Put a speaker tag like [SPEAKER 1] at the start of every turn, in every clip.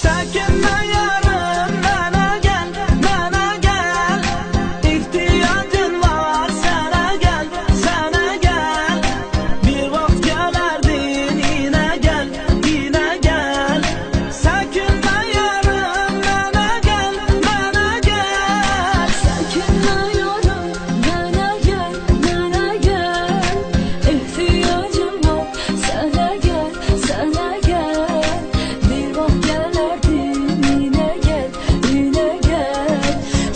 [SPEAKER 1] Çekinme yarım, bana gel, bana gel. İhtiyacın var, sana gel, sana gel. Bir vakit gelerdin, yine gel, yine gel. Çekinme yarım, bana gel, bana gel.
[SPEAKER 2] Çekinme yarım, bana gel, bana gel. İhtiyacım var, sana gel, sana gel. Bir vakit gelerdin, yine gel, yine gel.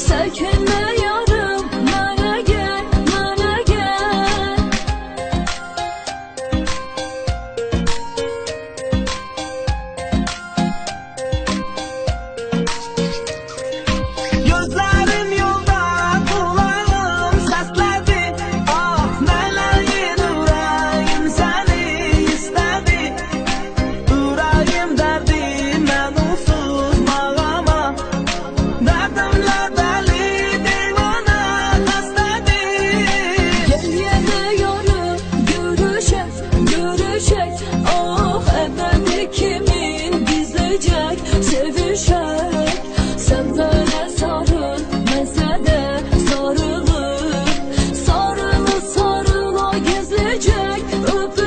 [SPEAKER 2] Çekinme yarım, bana gel, bana gel.
[SPEAKER 1] Gözlerim yolda, kulağım sesledi. Ah meleğin, yüreğim seni istedi. Yüreğim derdim, ben onsuz mağama. Derdimle deli divana kastedi.
[SPEAKER 2] Gel yine yarım, görüşek, görüşek. Ah ebedi kimin gizleyecek, sevişek. Sen böyle sarıl, mesele sarılıp. Sarılı sarıla gizleyecek, öpecek.